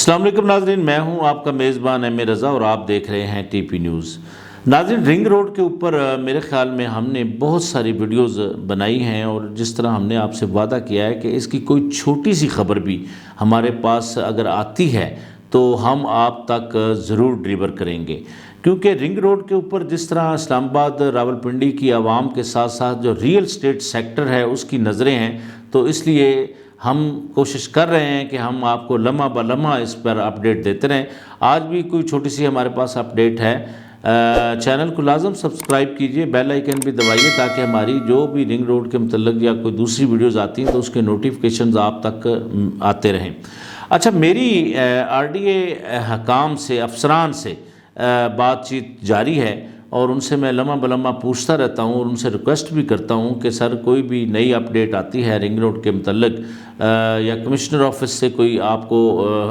السلام علیکم ناظرین، میں ہوں آپ کا میزبان ایم رضا اور آپ دیکھ رہے ہیں ٹی پی نیوز۔ ناظرین، رنگ روڈ کے اوپر میرے خیال میں ہم نے بہت ساری ویڈیوز بنائی ہیں، اور جس طرح ہم نے آپ سے وعدہ کیا ہے کہ اس کی کوئی چھوٹی سی خبر بھی ہمارے پاس اگر آتی ہے تو ہم آپ تک ضرور ڈلیور کریں گے، کیونکہ رنگ روڈ کے اوپر جس طرح اسلام آباد راولپنڈی کی عوام کے ساتھ ساتھ جو ریئل اسٹیٹ سیکٹر ہے اس کی نظریں ہیں، تو اس لیے ہم کوشش کر رہے ہیں کہ ہم آپ کو لمحہ بہ لمحہ اس پر اپڈیٹ دیتے رہیں۔ آج بھی کوئی چھوٹی سی ہمارے پاس اپڈیٹ ہے۔ چینل کو لازم سبسکرائب کیجئے، بیل آئیکن بھی دبائیے تاکہ ہماری جو بھی رنگ روڈ کے متعلق یا کوئی دوسری ویڈیوز آتی ہیں تو اس کے نوٹیفیکیشنز آپ تک آتے رہیں۔ اچھا، میری آر ڈی اے حکام سے، افسران سے بات چیت جاری ہے، اور ان سے میں لمحہ بہ لمحہ پوچھتا رہتا ہوں اور ان سے ریکویسٹ بھی کرتا ہوں کہ سر کوئی بھی نئی اپڈیٹ آتی ہے رنگ روڈ کے متعلق یا کمشنر آفس سے کوئی آپ کو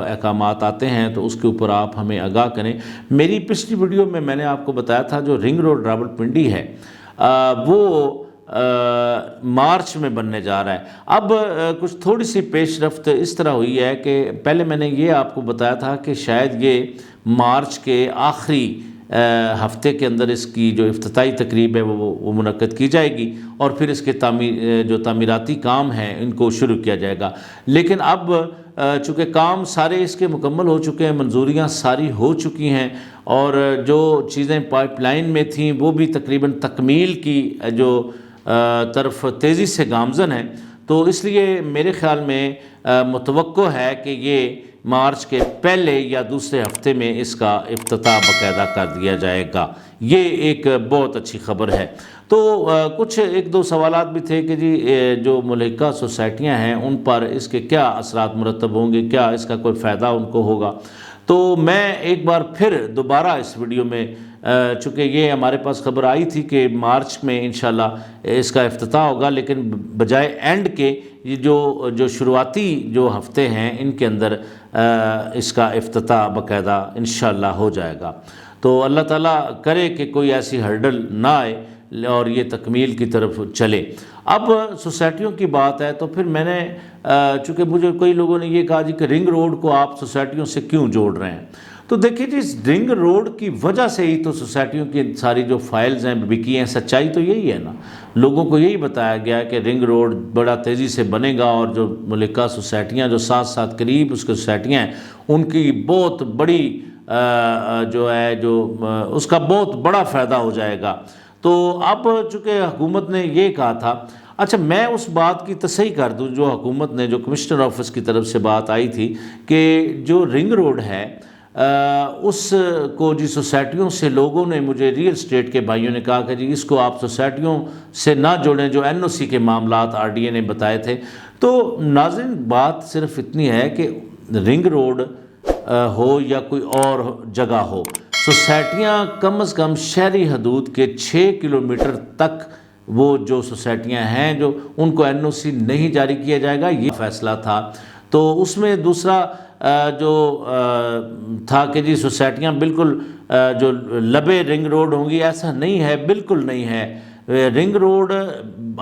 احکامات آتے ہیں تو اس کے اوپر آپ ہمیں آگاہ کریں۔ میری پچھلی ویڈیو میں میں نے آپ کو بتایا تھا جو رنگ روڈ راولپنڈی ہے وہ مارچ میں بننے جا رہا ہے۔ اب کچھ تھوڑی سی پیش رفت اس طرح ہوئی ہے کہ پہلے میں نے یہ آپ کو بتایا تھا کہ شاید یہ مارچ کے آخری ہفتے کے اندر اس کی جو افتتاحی تقریب ہے وہ منعقد کی جائے گی، اور پھر اس کے جو تعمیراتی کام ہیں ان کو شروع کیا جائے گا۔ لیکن اب چونکہ کام سارے اس کے مکمل ہو چکے ہیں، منظوریاں ساری ہو چکی ہیں، اور جو چیزیں پائپ لائن میں تھیں وہ بھی تقریباً تکمیل کی جو طرف تیزی سے گامزن ہیں، تو اس لیے میرے خیال میں متوقع ہے کہ یہ مارچ کے پہلے یا دوسرے ہفتے میں اس کا افتتاح باقاعدہ کر دیا جائے گا۔ یہ ایک بہت اچھی خبر ہے۔ تو کچھ ایک دو سوالات بھی تھے کہ جی جو ملحقہ سوسائٹیاں ہیں ان پر اس کے کیا اثرات مرتب ہوں گے، کیا اس کا کوئی فائدہ ان کو ہوگا۔ تو میں ایک بار پھر دوبارہ اس ویڈیو میں، چونکہ یہ ہمارے پاس خبر آئی تھی کہ مارچ میں انشاءاللہ اس کا افتتاح ہوگا، لیکن بجائے اینڈ کے یہ جو شروعاتی جو ہفتے ہیں ان کے اندر اس کا افتتاح باقاعدہ انشاءاللہ ہو جائے گا۔ تو اللہ تعالیٰ کرے کہ کوئی ایسی ہرڈل نہ آئے اور یہ تکمیل کی طرف چلے۔ اب سوسائٹیوں کی بات ہے تو پھر میں نے، چونکہ مجھے کئی لوگوں نے یہ کہا جی کہ رنگ روڈ کو آپ سوسائٹیوں سے کیوں جوڑ رہے ہیں، تو دیکھیے جی اس رنگ روڈ کی وجہ سے ہی تو سوسائٹیوں کی ساری جو فائلز ہیں بکی ہیں۔ سچائی تو یہی ہے نا، لوگوں کو یہی بتایا گیا ہے کہ رنگ روڈ بڑا تیزی سے بنے گا، اور جو ملکہ سوسائٹیاں جو ساتھ ساتھ قریب اس کے سوسائٹیاں ہیں ان کی بہت بڑی جو ہے اس کا بہت بڑا فائدہ ہو جائے گا۔ تو اب چونکہ حکومت نے یہ کہا تھا، اچھا میں اس بات کی تصحیح کر دوں جو حکومت نے، جو کمشنر آفس کی طرف سے بات آئی تھی کہ جو رنگ روڈ ہے اس کو جی سوسائٹیوں سے لوگوں نے، مجھے ریئل اسٹیٹ کے بھائیوں نے کہا کہ جی اس کو آپ سوسائٹیوں سے نہ جوڑیں، جو این او سی کے معاملات آر ڈی اے نے بتائے تھے۔ تو ناظرین بات صرف اتنی ہے کہ رنگ روڈ ہو یا کوئی اور جگہ ہو، سوسائٹیاں کم از کم شہری حدود کے 6 کلومیٹر تک وہ جو سوسائٹیاں ہیں جو ان کو این او سی نہیں جاری کیا جائے گا، یہ فیصلہ تھا۔ تو اس میں دوسرا جو تھا کہ جی سوسائٹیاں بالکل جو لبے رنگ روڈ ہوں گی، ایسا نہیں ہے، بالکل نہیں ہے۔ رنگ روڈ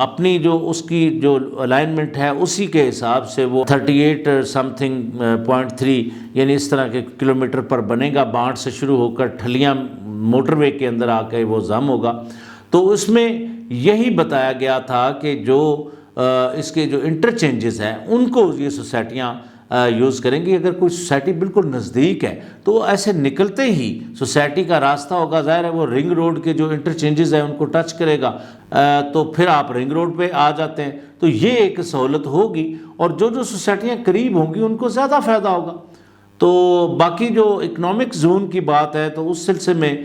اپنی جو اس کی جو الائنمنٹ ہے اسی کے حساب سے وہ 38.3 یعنی اس طرح کے کلومیٹر پر بنے گا، بانٹ سے شروع ہو کر ٹھلیاں موٹر وے کے اندر آ کے وہ ضم ہوگا۔ تو اس میں یہی بتایا گیا تھا کہ جو اس کے جو انٹرچینجز ہیں ان کو یہ سوسائٹیاں یوز کریں گی۔ اگر کوئی سوسائٹی بالکل نزدیک ہے تو ایسے نکلتے ہی سوسائٹی کا راستہ ہوگا، ظاہر ہے وہ رنگ روڈ کے جو انٹرچینجز ہیں ان کو ٹچ کرے گا، تو پھر آپ رنگ روڈ پہ آ جاتے ہیں، تو یہ ایک سہولت ہوگی، اور جو سوسائٹیاں قریب ہوں گی ان کو زیادہ فائدہ ہوگا۔ تو باقی جو اکنامک زون کی بات ہے تو اس سلسلے میں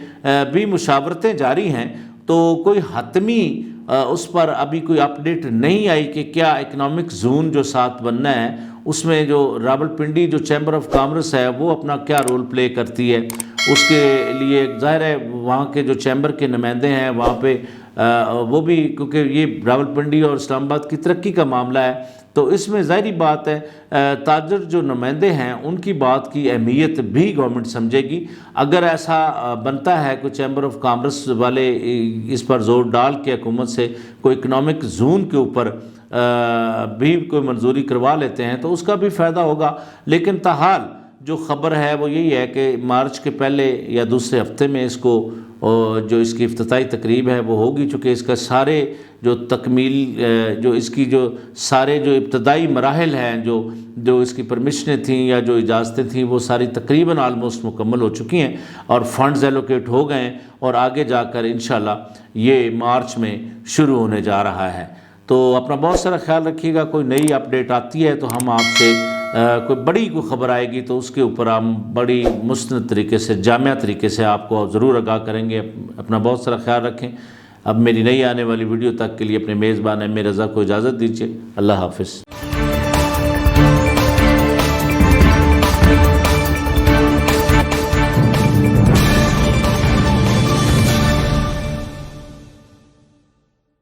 بھی مشاورتیں جاری ہیں، تو کوئی حتمی اس پر ابھی کوئی اپڈیٹ نہیں آئی کہ کیا اکنامک زون جو ساتھ بننا ہے اس میں جو راولپنڈی جو چیمبر آف کامرس ہے وہ اپنا کیا رول پلے کرتی ہے۔ اس کے لیے ظاہر ہے وہاں کے جو چیمبر کے نمائندے ہیں وہاں پہ وہ بھی، کیونکہ یہ راولپنڈی اور اسلام آباد کی ترقی کا معاملہ ہے، تو اس میں ظاہری بات ہے تاجر جو نمائندے ہیں ان کی بات کی اہمیت بھی گورنمنٹ سمجھے گی۔ اگر ایسا بنتا ہے کوئی چیمبر آف کامرس والے اس پر زور ڈال کے حکومت سے کوئی اکنامک زون کے اوپر بھی کوئی منظوری کروا لیتے ہیں تو اس کا بھی فائدہ ہوگا، لیکن تاحال جو خبر ہے وہ یہی ہے کہ مارچ کے پہلے یا دوسرے ہفتے میں اس کو جو اس کی افتتاحی تقریب ہے وہ ہوگی، چونکہ اس کا سارے جو تکمیل جو اس کی جو سارے جو ابتدائی مراحل ہیں جو اس کی پرمیشنیں تھیں یا جو اجازتیں تھیں وہ ساری تقریباً آلموسٹ مکمل ہو چکی ہیں اور فنڈز ایلوکیٹ ہو گئے ہیں، اور آگے جا کر انشاءاللہ یہ مارچ میں شروع ہونے جا رہا ہے۔ تو اپنا بہت سارا خیال رکھیے گا، کوئی نئی اپڈیٹ آتی ہے تو ہم آپ سے کوئی بڑی کوئی خبر آئے گی تو اس کے اوپر ہم بڑی مستند طریقے سے، جامع طریقے سے آپ کو ضرور آگاہ کریں گے۔ اپنا بہت سارا خیال رکھیں۔ اب میری نئی آنے والی ویڈیو تک کے لیے اپنے میزبان ایم رضا کو اجازت دیجیے۔ اللہ حافظ۔